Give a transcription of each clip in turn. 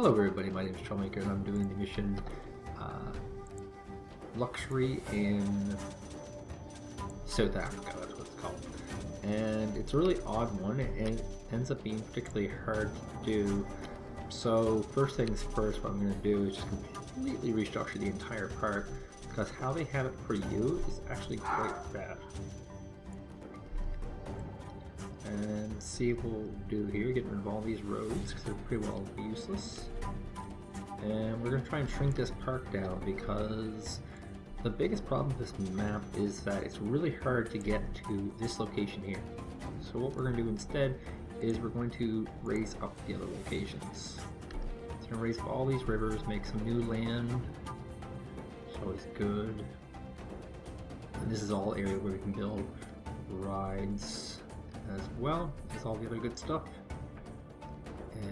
Hello everybody, my name is Troublmaker and I'm doing the mission Luxury in South Africa, that's what it's called. And it's a really odd one and it ends up being particularly hard to do. So first things first, what I'm going to do is just completely restructure the entire park, because how they have it for you is actually quite bad. And see what we'll do here, get rid of all these roads because they're pretty well useless. And we're going to try and shrink this park down, because the biggest problem with this map is that it's really hard to get to this location here. So what we're going to do instead is we're going to raise up the other locations. So we're going to raise up all these rivers, make some new land. It's always good. And this is all area where we can build rides as well as all the other good stuff.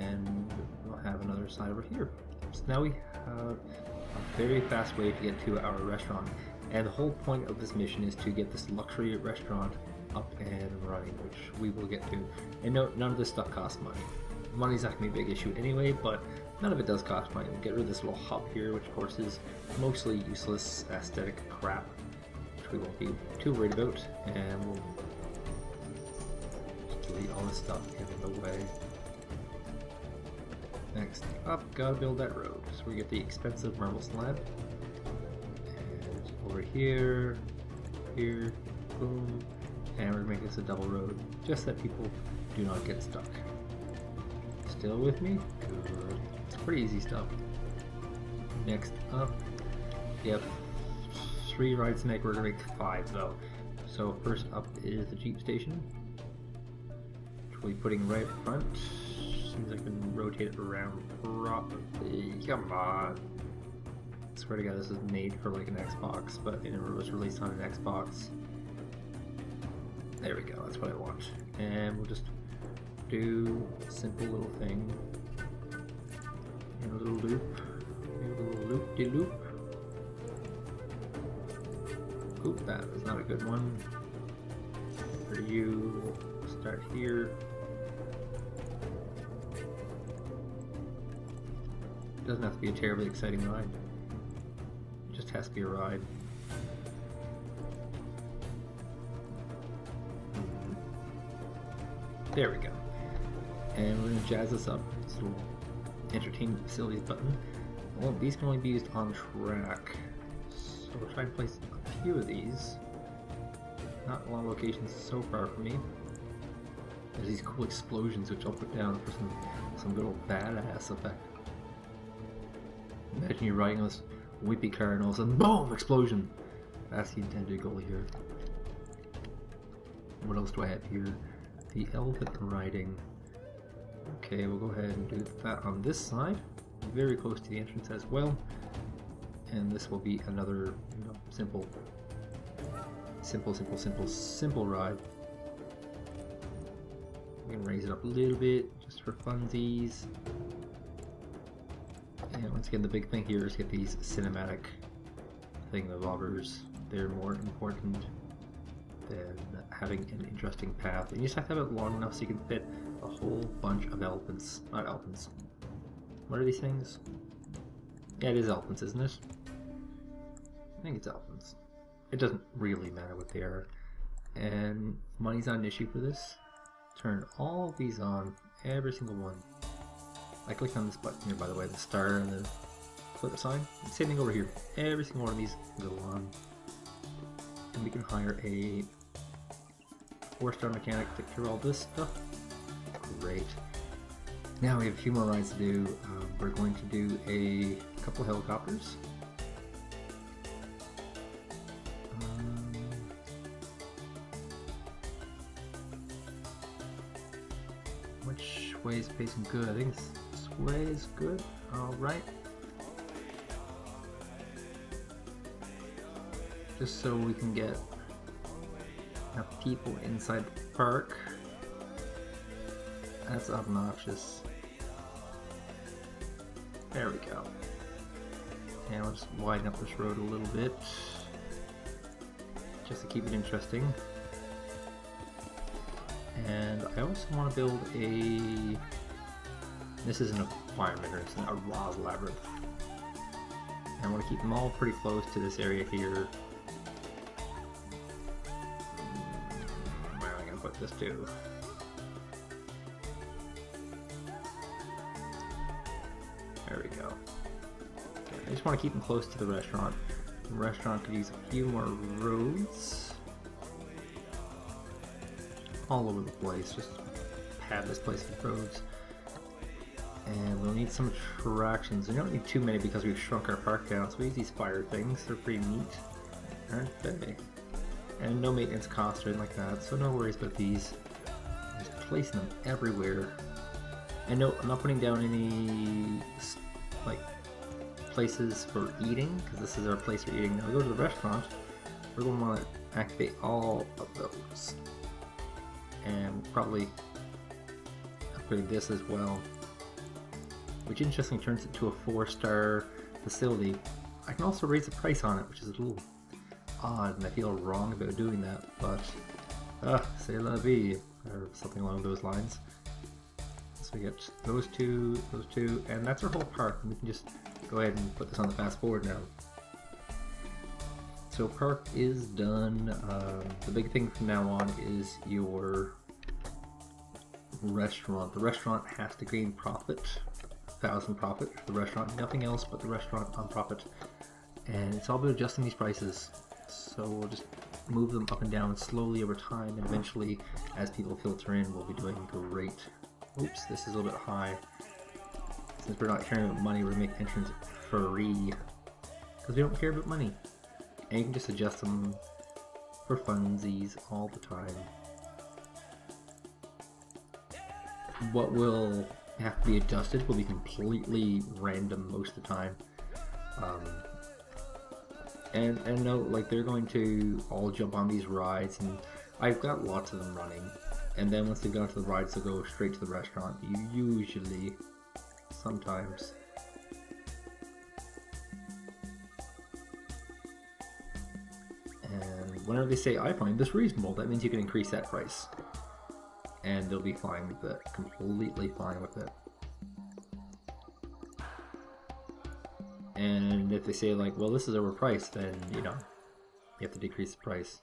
And we'll have another side over here. So now we have a very fast way to get to our restaurant. And the whole point of this mission is to get this luxury restaurant up and running, which we will get to. And no, none of this stuff costs money. Money's not going to be a big issue anyway, but none of it does cost money. We'll get rid of this little hub here, which of course is mostly useless aesthetic crap, which we won't be too worried about. And we'll delete all this stuff in the way. Next up, gotta build that road. So we get the expensive marble slab. And over here, here, boom. And we're gonna make this a double road, just that people do not get stuck. Still with me? Good. It's pretty easy stuff. Next up, yep, 3 rides to make. We're gonna make 5 though. So first up is the Jeep station, which we'll be putting right up front. Seems I can rotate it around properly. Come on. I swear to God, this is made for like an Xbox, but it never was released on an Xbox. There we go, that's what I want. And we'll just do a simple little thing. And a little loop. A little loop-de-loop. Oop, that is not a good one. For you, we'll start here. It doesn't have to be a terribly exciting ride. It just has to be a ride. There we go. And we're going to jazz this up. This little entertainment facilities button. Well, these can only be used on track. So we'll try and place a few of these. Not a lot of locations so far from me. There's these cool explosions which I'll put down for some good old badass effect. Imagine you're riding on this wimpy car and all of a sudden, boom! Explosion! That's the intended goal here. What else do I have here? The elephant riding. Okay, we'll go ahead and do that on this side. Very close to the entrance as well. And this will be another, simple ride. We can raise it up a little bit just for funsies. And once again, the big thing here is get these cinematic thingamabobbers. They're more important than having an interesting path. And you just have to have it long enough so you can fit a whole bunch of elephants. Not elephants. What are these things? Yeah, it is elephants, isn't it? I think it's elephants. It doesn't really matter what they are. And money's not an issue for this. Turn all these on, every single one. I clicked on this button here, by the way, the star and the flip sign. Same thing over here. Every single one of these go on. And we can hire a 4-star mechanic to cure all this stuff. Great. Now we have a few more rides to do. We're going to do a couple of helicopters. Which way is facing good? I think this way is good. Alright. Just so we can get enough people inside the park. That's obnoxious. There we go. And we'll just widen up this road a little bit, just to keep it interesting. And I also want to build a This isn't a environment, it's a raw labyrinth. And I want to keep them all pretty close to this area here. Where am I going to put this to? There we go. Okay, I just want to keep them close to the restaurant. The restaurant could use a few more roads. All over the place, just pad this place with roads. And we'll need some attractions. We don't need too many because we've shrunk our park down, so we use these fire things. They're pretty neat, aren't they? And no maintenance costs or anything like that, so no worries about these. Just placing them everywhere. And no, I'm not putting down any like places for eating, because this is our place for eating. Now we go to the restaurant, we're going to want to activate all of those. And probably upgrade this as well. Which interestingly turns it to a 4-star facility. I can also raise the price on it, which is a little odd, and I feel wrong about doing that, but c'est la vie, or something along those lines. So we get those two, and that's our whole park, and we can just go ahead and put this on the fast forward now. So park is done. The big thing from now on is your restaurant. The restaurant has to gain profit. 1,000 profit for the restaurant, nothing else but the restaurant on profit, and it's all about adjusting these prices, so we'll just move them up and down slowly over time, and eventually as people filter in we'll be doing great. Oops, this is a little bit high. Since we're not caring about money, we're making entrance free because we don't care about money, and you can just adjust them for funsies all the time. What will have to be adjusted will be completely random most of the time, and no, like they're going to all jump on these rides, and I've got lots of them running, and then once they've gone to the rides they'll go straight to the restaurant, usually, sometimes. And whenever they say I find this reasonable, that means you can increase that price. And they'll be fine with it, completely fine with it. And if they say like, well, this is overpriced, then you know, you have to decrease the price.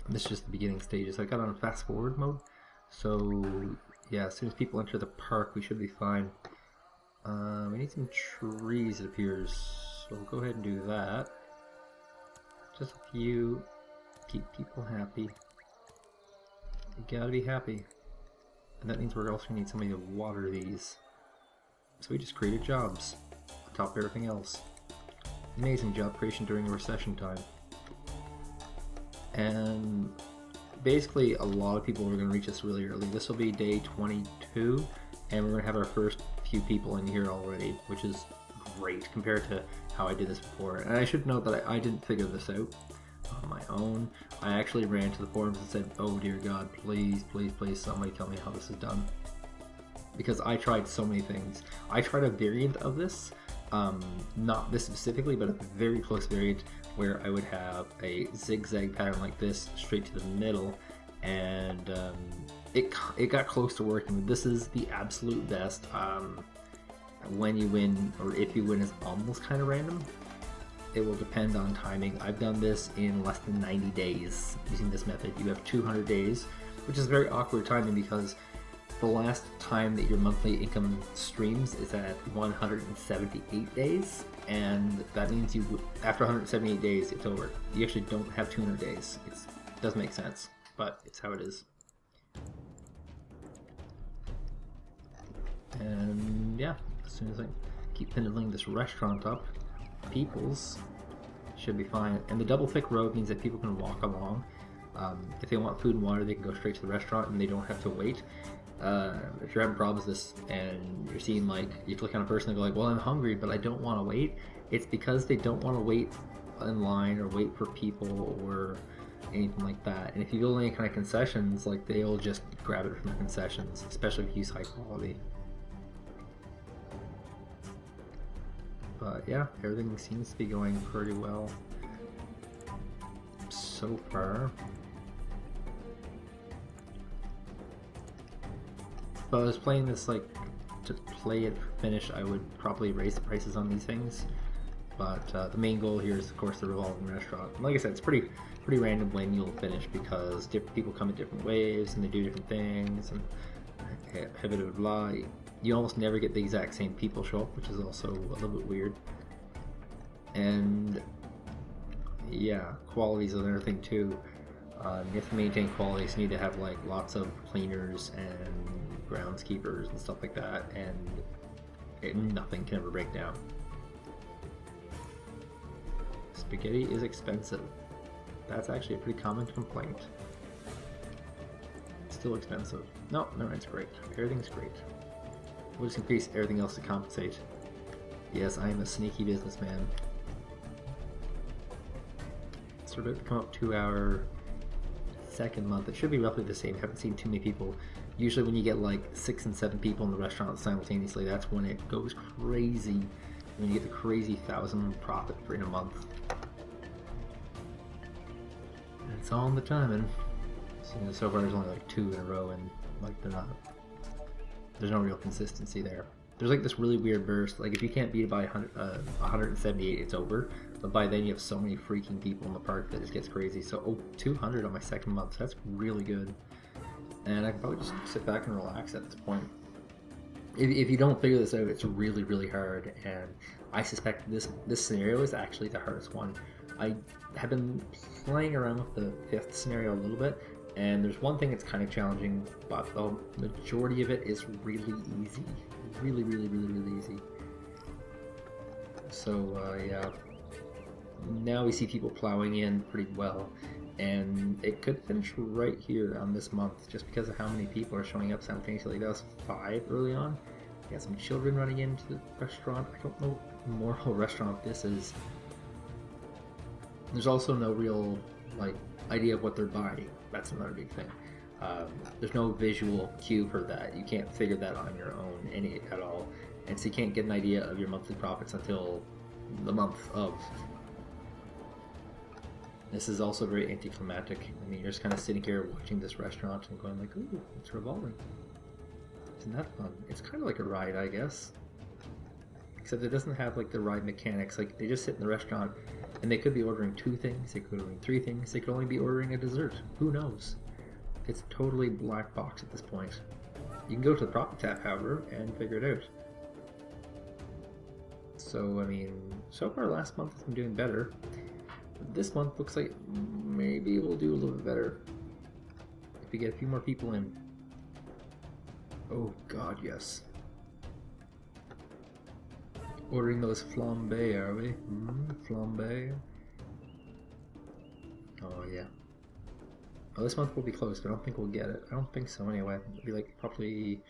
And this is just the beginning stages. I got on fast forward mode, so yeah, as soon as people enter the park, we should be fine. We need some trees, it appears, so we'll go ahead and do that. Just a few, keep people happy. You gotta be happy. And that means we're also gonna need somebody to water these. So we just created jobs on top of everything else. Amazing job creation during recession time. And basically a lot of people are gonna reach this really early. This will be day 22, and we're gonna have our first few people in here already, which is great compared to how I did this before. And I should note that I didn't figure this out on my own. I actually ran to the forums and said, oh dear God, please, please, please, somebody tell me how this is done. Because I tried so many things. I tried a variant of this, not this specifically, but a very close variant where I would have a zigzag pattern like this straight to the middle, and it got close to working. This is the absolute best. When you win, or if you win, is almost kind of random. It will depend on timing. I've done this in less than 90 days using this method. You have 200 days, which is very awkward timing because the last time that your monthly income streams is at 178 days, and that means you, after 178 days, it's over. You actually don't have 200 days. It doesn't make sense, but it's how it is. And yeah, as soon as I keep pinning this restaurant up, people's should be fine. And the double thick road means that people can walk along. If they want food and water, they can go straight to the restaurant and they don't have to wait. If you're having problems with this and you're seeing like, you click on a person and go like, well, I'm hungry but I don't want to wait, it's because they don't want to wait in line or wait for people or anything like that. And if you build any kind of concessions, like they'll just grab it from the concessions, especially if you use high quality. But yeah, everything seems to be going pretty well so far. But I was playing this like to play it finished. I would probably raise the prices on these things. But the main goal here is, of course, the revolving restaurant. And like I said, it's pretty random when you'll finish because different people come in different waves and they do different things and have it would lie. You almost never get the exact same people show up, which is also a little bit weird. And yeah, quality is another thing too. You have to maintain quality, so you need to have like lots of cleaners and groundskeepers and stuff like that, and nothing can ever break down. Spaghetti is expensive. That's actually a pretty common complaint. It's still expensive. No, it's great. Everything's great. We'll just increase everything else to compensate. Yes, I am a sneaky businessman. So we're about to come up to our second month. It should be roughly the same. I haven't seen too many people. Usually when you get like 6 and 7 people in the restaurant simultaneously, that's when it goes crazy. When you get the crazy 1,000 profit for in a month. And it's all in the timing. So far there's only like 2 in a row, and like there's no real consistency there. There's like this really weird burst. Like if you can't beat it by 178, it's over. But by then you have so many freaking people in the park that it gets crazy. So 200 on my second month. So that's really good. And I can probably just sit back and relax at this point. If you don't figure this out, it's really, really hard, and I suspect this scenario is actually the hardest one. I have been playing around with the 5th scenario a little bit, and there's one thing that's kind of challenging, but the majority of it is really easy. Really, really, really, really easy. So, yeah. Now we see people plowing in pretty well, and it could finish right here on this month just because of how many people are showing up simultaneously. That was 5 early on. We got some children running into the restaurant. I don't know what moral restaurant this is. There's also no real like idea of what they're buying. That's another big thing. There's no visual cue for that. You can't figure that on your own at all, and so you can't get an idea of your monthly profits until the month of. This is also very anticlimactic. I mean, you're just kind of sitting here watching this restaurant and going like, ooh, it's revolving. Isn't that fun? It's kind of like a ride, I guess. Except it doesn't have like the ride mechanics. Like they just sit in the restaurant and they could be ordering 2 things, they could be ordering 3 things, they could only be ordering a dessert. Who knows? It's totally black box at this point. You can go to the profit tab, however, and figure it out. So, I mean, so far last month has been doing better. This month looks like maybe we'll do a little bit better if we get a few more people in. Oh god, yes. Ordering those flambe, are we? Flambe. Oh yeah. Oh, this month will be close, but I don't think we'll get it. I don't think so anyway. It'll be like probably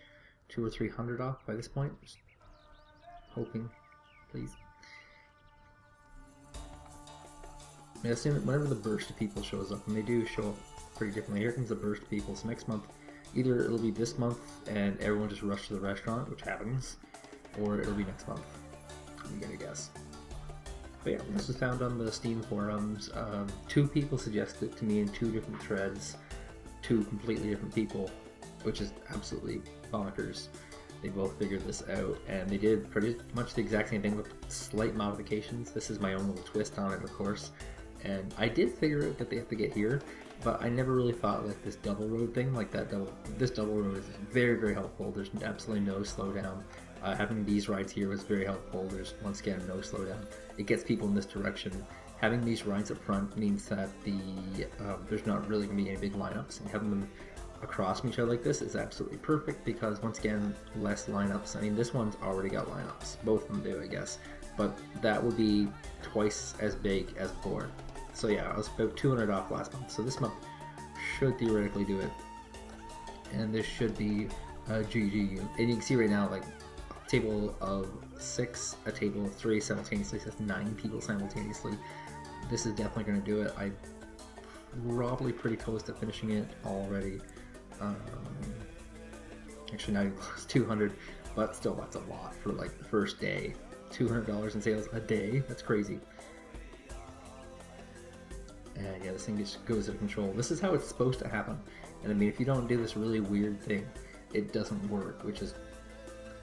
200 or 300 off by this point. Just hoping, please. I assume that whenever the burst of people shows up, and they do show up pretty differently, here comes the burst of people. So next month, either it'll be this month and everyone just rushed to the restaurant, which happens, or it'll be next month. I'm gonna guess. But yeah, this was found on the Steam forums. 2 people suggested it to me in 2 different threads, 2 completely different people, which is absolutely bonkers. They both figured this out, and they did pretty much the exact same thing with slight modifications. This is my own little twist on it, of course. And I did figure out that they have to get here, but I never really thought like this double road thing, like that this double road is very, very helpful. There's absolutely no slowdown. Having these rides here was very helpful. There's, once again, no slowdown. It gets people in this direction. Having these rides up front means that there's not really going to be any big lineups, and having them across from each other like this is absolutely perfect because, once again, less lineups. I mean, this one's already got lineups. Both of them do, I guess. But that would be twice as big as before. So yeah, I was about 200 off last month. So this month should theoretically do it. And this should be GG. And you can see right now, like, a table of 6, a table of 3 simultaneously. So that's 9 people simultaneously. This is definitely going to do it. I'm probably pretty close to finishing it already. Actually, not even close, 200. But still, that's a lot for like the first day. $200 in sales a day. That's crazy. And yeah, this thing just goes out of control. This is how it's supposed to happen. And I mean, if you don't do this really weird thing, it doesn't work, which is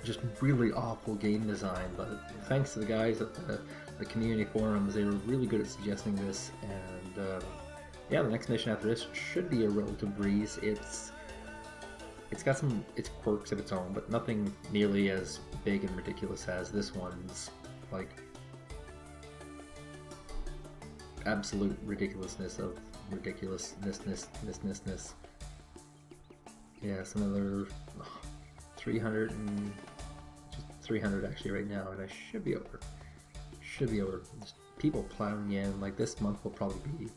just really awful game design. But thanks to the guys at the community forums, they were really good at suggesting this, and yeah, the next mission after this should be a relative breeze. It's got its quirks of its own, but nothing nearly as big and ridiculous as this one's. Like, absolute ridiculousness of ridiculousness. Yeah, it's another 300 and just 300 actually right now, and I should be over. Just people plowing in. Like, this month will probably be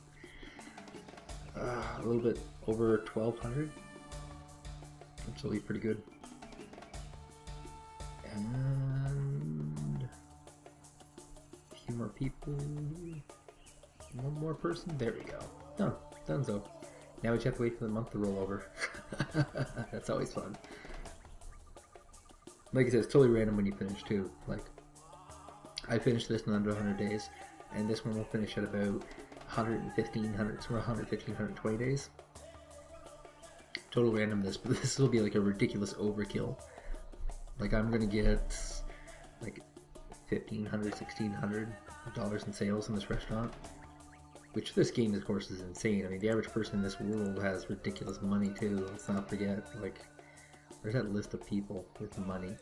a little bit over 1,200, which will be pretty good. And a few more people. One more person. There we go. Done. Donezo. Now we just have to wait for the month to roll over. That's always fun. Like I said, it's totally random when you finish too. Like, I finished this in under 100 days, and this one will finish at about 120 days. Total randomness, but this will be like a ridiculous overkill. Like, I'm gonna get like $1,500, $1,600 in sales in this restaurant, which this game, of course, is insane. I mean, the average person in this world has ridiculous money too. Let's not forget. Like, there's that list of people with money.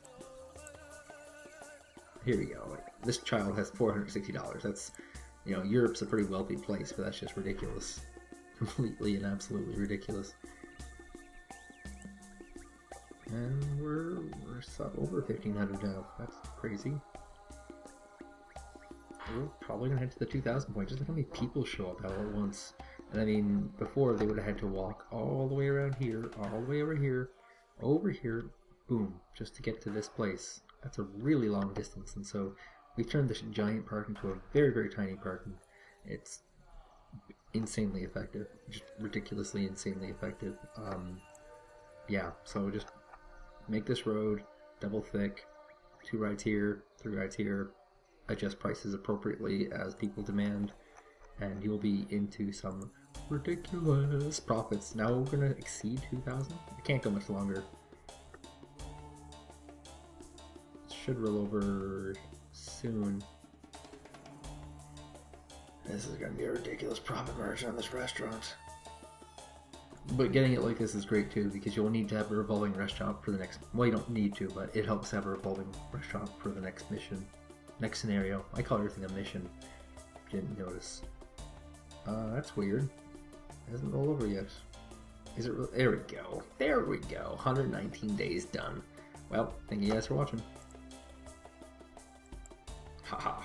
Here we go. Like, this child has $460. That's, you know, Europe's a pretty wealthy place, but that's just ridiculous. Completely and absolutely ridiculous. And we're over 1,500 now. That's crazy. We're probably gonna head to the 2,000 point. Just look how many people show up all at once. And I mean, before they would have had to walk all the way around here, all the way over here, boom, just to get to this place. That's a really long distance, and so we've turned this giant park into a very, very tiny park, and it's insanely effective. Just ridiculously, insanely effective. Yeah, so just make this road double thick, 2 rides here, 3 rides here, adjust prices appropriately as people demand, and you'll be into some ridiculous profits. Now we're gonna exceed 2,000. It can't go much longer. It should roll over soon. This is gonna be a ridiculous profit margin on this restaurant. But getting it like this is great too, because you'll need to have a revolving restaurant for the next... Well, you don't need to, but it helps have a revolving restaurant for the next mission. Next scenario. I call everything a mission. Didn't notice. That's weird. It hasn't rolled over yet. Is it? There we go. There we go. 119 days done. Well, thank you guys for watching. Haha.